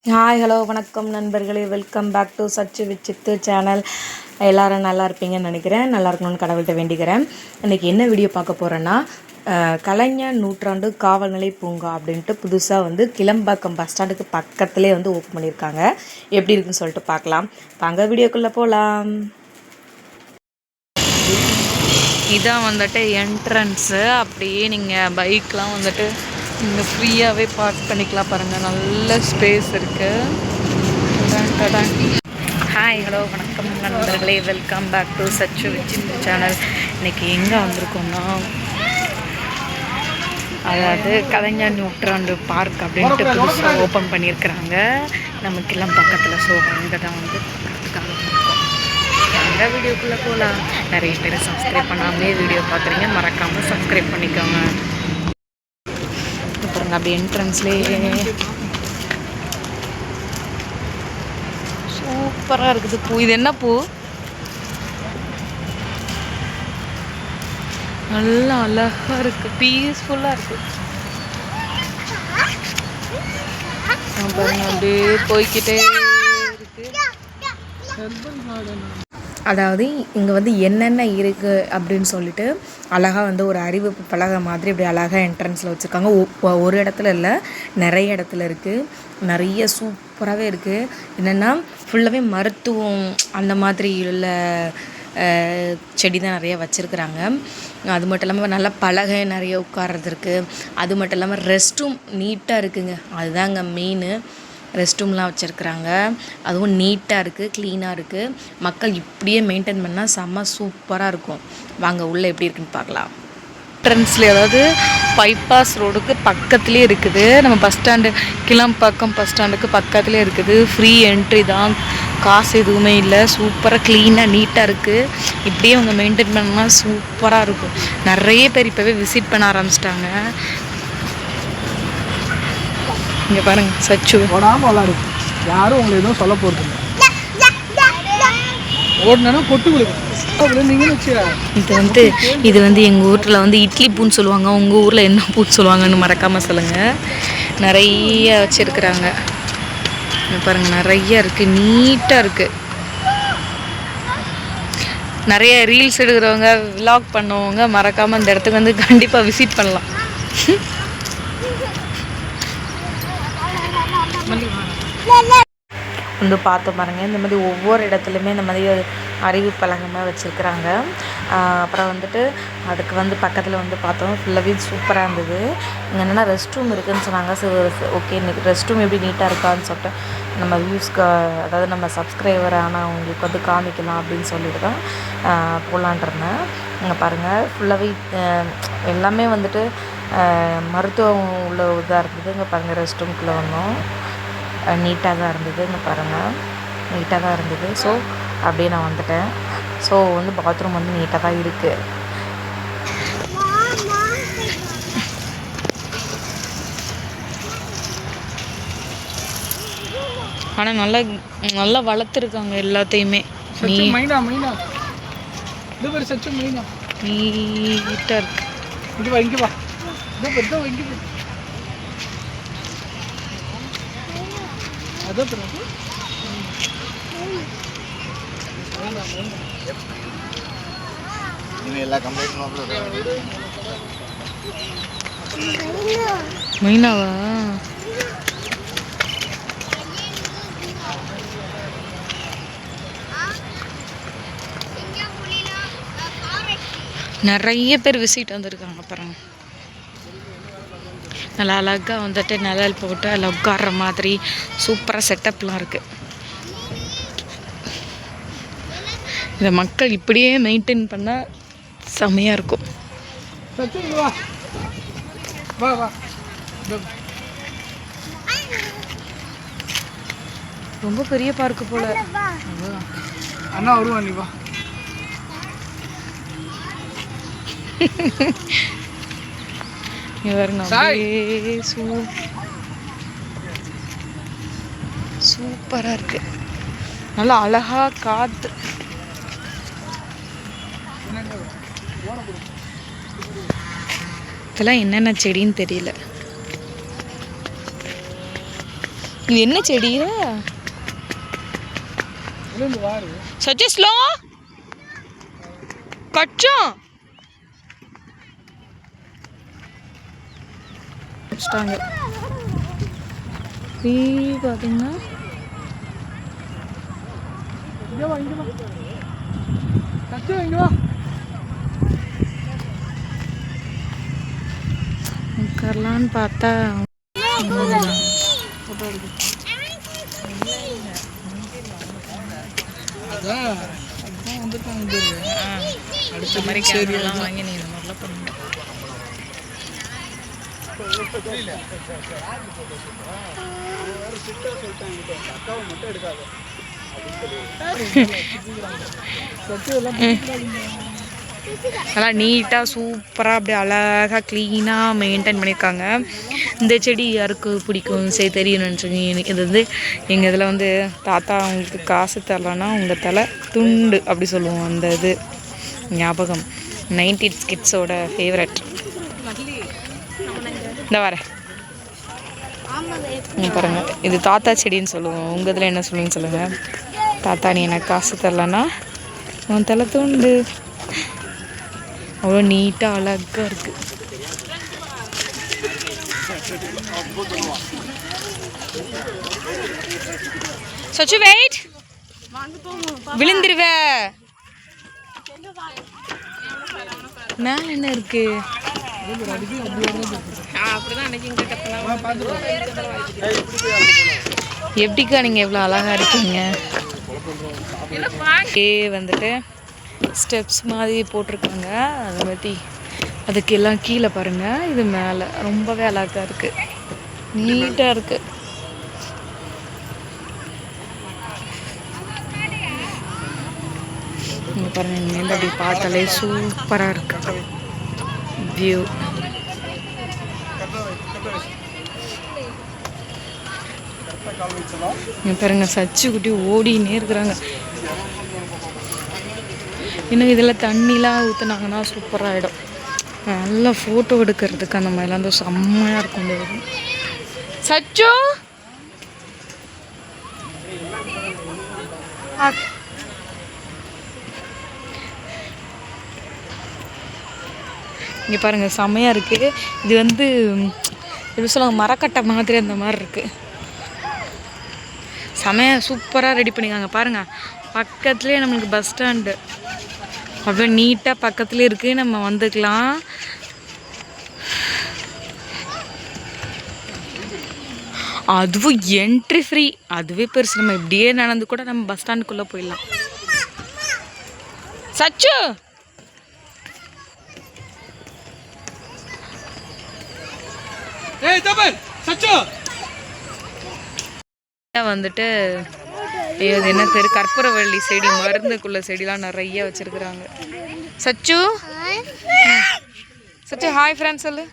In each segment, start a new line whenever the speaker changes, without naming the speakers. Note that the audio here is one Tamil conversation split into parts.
ஹாய் ஹலோ வணக்கம் நண்பர்களே, welcome back to Sachu with Siddhu channel. எல்லோரும் நல்லா இருப்பீங்கன்னு நினைக்கிறேன். நல்லா இருக்கணும்னு கடவுள்கிட்ட வேண்டிக்கிறேன். இன்றைக்கி என்ன வீடியோ பார்க்க போகிறேன்னா, கலைஞர் நூற்றாண்டு காவல் நிலை பூங்கா அப்படின்ட்டு புதுசாக கிளம்பாக்கம் பஸ் ஸ்டாண்டுக்கு பக்கத்துலேயே ஓப்பன் பண்ணியிருக்காங்க. எப்படி இருக்குன்னு சொல்லிட்டு பார்க்கலாம். வாங்க வீடியோக்குள்ளே போகலாம். இதான் என்ட்ரன்ஸு. அப்படியே நீங்கள் பைக்லாம் இங்கே ஃப்ரீயாகவே பார்க் பண்ணிக்கலாம். பாருங்கள், நல்ல ஸ்பேஸ் இருக்குது. ஹாய் ஹலோ வணக்கம் நண்பர்களே, welcome back to Sachu with channel. இன்றைக்கி எங்கே வந்திருக்கோம்னா, அதாவது கலைஞர் நூற்றாண்டு பார்க் அப்படின்ட்டு புதுசாக ஓப்பன் பண்ணியிருக்கிறாங்க நமக்கெல்லாம் பக்கத்தில். ஸோ அங்கே தான் பார்க்கறதுக்காக வந்திருக்கோம். எந்த வீடியோக்குள்ளே போகலாம். நிறைய பேர் சப்ஸ்கிரைப் பண்ணாமலே வீடியோ பார்க்குறீங்க, மறக்காமல் சப்ஸ்கிரைப் பண்ணிக்கோங்க. பாருங்க, அப்படி என்ட்ரன்ஸ்லேயே சூப்பராக இருக்குது பூ. இது என்ன பூ? நல்லா அழகாக இருக்குது, பீஸ்ஃபுல்லாக இருக்குது. பாருங்க, அப்படியே போய்கிட்டே இருக்கு. அதாவது இங்கே என்னென்ன இருக்குது அப்படின்னு சொல்லிட்டு அழகாக ஒரு அறிவிப்பு பலகை மாதிரி இப்படி அழகாக என்ட்ரன்ஸில் வச்சுருக்காங்க. ஒரு இடத்துல இல்லை, நிறைய இடத்துல இருக்குது. நிறைய சூப்பராகவே இருக்குது. என்னென்னா ஃபுல்லாகவே மருத்துவம் அந்த மாதிரி உள்ள செடி தான் நிறைய வச்சுருக்குறாங்க. அது மட்டும் இல்லாமல் நல்லா பலகை நிறைய உட்கார்றது இருக்குது. அது மட்டும் இல்லாமல் ரெஸ்ட் ரூம் நீட்டாக இருக்குதுங்க. அதுதாங்க மெயின். ரெஸ்ட் ரூம்லாம் வச்சுருக்குறாங்க. அதுவும் நீட்டாக இருக்குது, க்ளீனாக இருக்குது. மக்கள் இப்படியே மெயின்டைன் பண்ணால் செம்ம சூப்பராக இருக்கும். வாங்க உள்ளே எப்படி இருக்குன்னு பார்க்கலாம். என்ட்ரன்ஸ்லேயே, அதாவது பைபாஸ் ரோடுக்கு பக்கத்துலேயே இருக்குது. நம்ம பஸ் ஸ்டாண்டு கிளம்பாக்கம் பஸ் ஸ்டாண்டுக்கு பக்கத்துலேயே இருக்குது. ஃப்ரீ என்ட்ரி தான், காசு எதுவுமே இல்லை. சூப்பராக க்ளீனாக நீட்டாக இருக்குது. இப்படியே அவங்க மெயின்டைன் பண்ணால் சூப்பராக இருக்கும். நிறைய பேர் இப்போவே விசிட் பண்ண ஆரம்பிச்சிட்டாங்க. இங்கே பாருங்கள், சச்சு
ஓடாமல் விளாடும். யாரும் உங்களை எதுவும் சொல்ல போகிறது இல்லை. ஓடினா கொட்டு கொடுக்கும்.
இது எங்கள் ஊரில் இட்லி பூன்னு சொல்லுவாங்க. உங்கள் ஊரில் என்ன பூன்னு சொல்லுவாங்கன்னு மறக்காமல் சொல்லுங்கள். நிறைய வச்சுருக்குறாங்க. பாருங்கள், நிறைய இருக்குது, நீட்டாக இருக்குது. நிறைய ரீல்ஸ் எடுக்கிறவங்க, விலாக் பண்ணுறவங்க மறக்காமல் இந்த இடத்துக்கு கண்டிப்பாக விசிட் பண்ணலாம். பார்த்து பாருங்கள், இந்த மாதிரி ஒவ்வொரு இடத்துலையுமே இந்த மாதிரி அறிவிப்பலகமாக வச்சுருக்குறாங்க. அப்புறம் அதுக்கு பக்கத்தில் பார்த்தோம், ஃபுல்லாகவே சூப்பராக இருந்தது. இங்கே என்னென்னா ரெஸ்ட் ரூம் இருக்குதுன்னு சொன்னாங்க. ஸோ ஓகே, இன்றைக்கி ரெஸ்ட் ரூம் எப்படி நீட்டாக இருக்கான்னு சொல்லிட்டு நம்ம வியூஸ்க்கு, அதாவது நம்ம சப்ஸ்கிரைபர் ஆனால் அவங்களுக்கு காமிக்கலாம் அப்படின்னு சொல்லிட்டு தான் போகலான்ட்ருந்தேன். இங்கே பாருங்கள், ஃபுல்லாகவே எல்லாமே மருத்துவம் உள்ள இதாக இருந்தது. இங்கே பாருங்கள், ரெஸ்ட் ரூம்குள்ளே வந்தோம். நீட்டாக தான் இருந்தது. இங்கே பாருங்கள், நீட்டாக தான் இருந்தது. ஸோ அப்படியே நான் வந்துட்டேன். ஸோ பாத்ரூம் நீட்டாக தான் இருக்குது. ஆனால் நல்லா நல்லா வளர்த்துருக்காங்க எல்லாத்தையுமே. நீட்டாக இருக்கு. மைனாவா? நிறைய பேர் விசிட் வந்திருக்காங்க பாருங்க. நல்லா அழகாக நிழல் போட்டு அதில் உட்கார்ற மாதிரி சூப்பராக செட்டப்லாம் இருக்குது. இந்த மக்கள் இப்படியே மெயின்டைன் பண்ணால் செம்மையாக இருக்கும். ரொம்ப பெரிய பார்க்கு போல.
அண்ணா வருவா, நீ வா.
சூப்பராக இருக்கு. நல்லா அழகா காத்து. இதெல்லாம் என்னென்ன செடின்னு தெரியல. இது என்ன செடியா? சச்சு ஸ்லோ கச்சம் வச்சிட்டாங்க. பார்த்தீங்கன்னா உட்காரலான்னு பார்த்தா அடுத்த மாதிரி கேமராலாம் வாங்கி நீ இந்த மாதிரிலாம் பண்ண நல்லா நீட்டாக சூப்பராக அப்படியே அழகாக க்ளீனாக மெயின்டைன் பண்ணியிருக்காங்க. இந்த செடி யாருக்கு பிடிக்கும் சரி தெரியணும்னு சொல்லி எனக்கு இது வந்து எங்கள் இதில் வந்து தாத்தா அவங்களுக்கு காசு தரலன்னா உங்கள் தலை துண்டு அப்படி சொல்லுவோம். அந்த இது ஞாபகம் 90s கிட்ஸோட ஃபேவரட். இந்த வரேன் பாருங்கள், இது தாத்தா செடின்னு சொல்லுவோம். உங்கள் இதில் என்ன சொல்லுவீங்கன்னு சொல்லுங்கள். தாத்தா நீ எனக்கு காசு தரலன்னா உன் தலை துண்டு. அவ்வளோ நீட்டாக அழகாக இருக்குது. சச்சு வெயிட், விழுந்துருவ. மேல என்ன இருக்கு? எப்படிக்கா நீங்க எவ்வளோ அழகா இருக்கீங்க. வந்துட்டு ஸ்டெப்ஸ் மாதிரி போட்டிருக்காங்க. அதை பற்றி அதுக்கு எல்லாம் கீழே பாருங்கள். இது மேலே ரொம்பவே அழகாக இருக்குது, நீட்டாக இருக்குது. இங்கே பாருங்கள், இங்கேருந்து அப்படி பார்த்தாலே சூப்பராக இருக்கு வியூ. இங்கே பாருங்க, சச்சு குட்டி ஓடினே இருக்கிறாங்க. இன்னும் இதில் தண்ணிலாம் ஊற்றுனாங்கன்னா சூப்பராகிடும். நல்லா ஃபோட்டோ எடுக்கிறதுக்கு அந்த மாதிரிலாம் வந்து செம்மையாக இருக்கும். இந்த சச்சு இங்கே பாருங்கள், செம்மையாக இருக்குது. இது வந்து எப்படி சொல்லுவாங்க, மரக்கட்டை மாதிரி அந்த மாதிரி இருக்குது. செம்மையாக சூப்பராக ரெடி பண்ணிக்காங்க பாருங்கள். பக்கத்துலேயே நம்மளுக்கு பஸ் ஸ்டாண்டு அவ்வளோ நீட்டாக பக்கத்துலேயே இருக்குது. நம்ம வந்துக்கலாம். அதுவும் என்ட்ரி ஃப்ரீ, அதுவே பெருசு. நம்ம இப்படியே நடந்து கூட நம்ம பஸ் ஸ்டாண்டுக்குள்ளே போயிடலாம். சச்சு வந்துட்டு இது என்ன பேர், கற்பூரவள்ளி செடி, மருந்துக்குள்ள செடிலாம் நிறைய வச்சிருக்கிறாங்க. சச்சு சச்சு ஹாய் ஃப்ரெண்ட்ஸ் சொல்லு.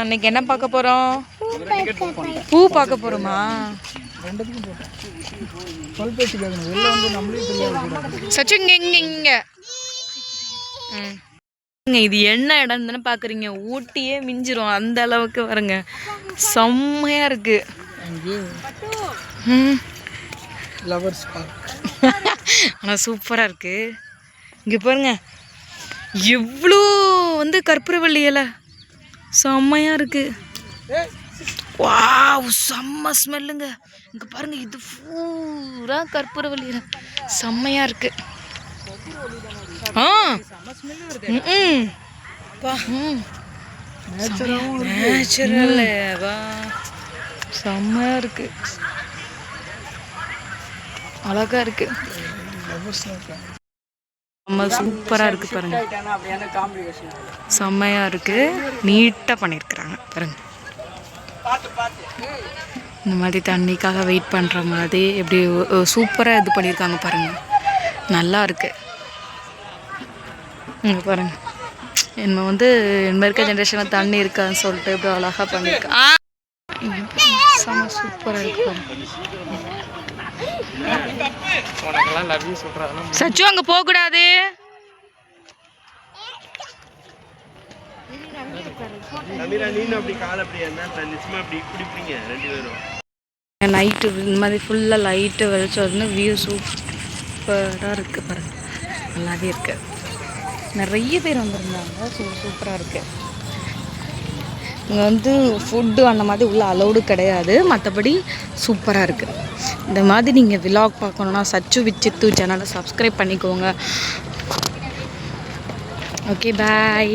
இன்னைக்கு என்ன பார்க்க போகிறோம்? பூ பார்க்க போகிறோமா? சச்சு இங்கே இங்கே இங்கே இது என்ன இடம் தானே பார்க்குறீங்க? ஊட்டியே மிஞ்சிரும் அந்த அளவுக்கு வருங்க. செம்மையாக இருக்கு. ஆனால் சூப்பராக இருக்கு. இங்கே பாருங்க, எவ்வளோ வந்து கற்பூரவள்ளி இலை செம்மையாக இருக்கு. வாவ், செம்ம ஸ்மெல்லுங்க. இங்கே பாருங்க, இது பூரா கற்பூரவள்ளி இலை செம்மையாக இருக்கு. நேச்சுரல் செம்மையா இருக்கு, அழகா இருக்கு, செம்ம சூப்பரா இருக்கு பாருங்க. செம்மையா இருக்கு, நீட்டா பண்ணிருக்கிறாங்க பாருங்க. இந்த மாதிரி தண்ணிக்காக வெயிட் பண்ற மாதிரி எப்படி சூப்பரா இது பண்ணியிருக்காங்க பாருங்க. நல்லா இருக்கு. இங்கே பாருங்க, என்ன வந்து என்ன இருக்க ஜென்ரேஷனில் தண்ணி இருக்கான்னு சொல்லிட்டு இப்படி அழகாக பண்ணியிருக்கேன். செம்ம சூப்பராக இருக்கு பாருங்க. சச்சு அங்கே போகக்கூடாது.
நீ அப்படி கால அப்படியே நிச்சயமா அப்படி இப்படி ரெண்டு பேரும்
நைட்டு இந்த மாதிரி ஃபுல்லாக லைட்டு வெளிச்சம் வந்து வியூ சூப்பராக இருக்குது பாருங்கள், நல்லாவே இருக்குது. நிறைய பேர் வந்திருந்தாங்க. சூப்பராக இருக்குது. இங்கே வந்து ஃபுட்டு அந்த மாதிரி உள்ள அலௌடு கிடையாது, மற்றபடி சூப்பராக இருக்குது. இந்த மாதிரி நீங்கள் விலாக் பார்க்கணுன்னா சச்சு வித் சித்து சேனலை சப்ஸ்கிரைப் பண்ணிக்கோங்க. ஓகே, பாய்.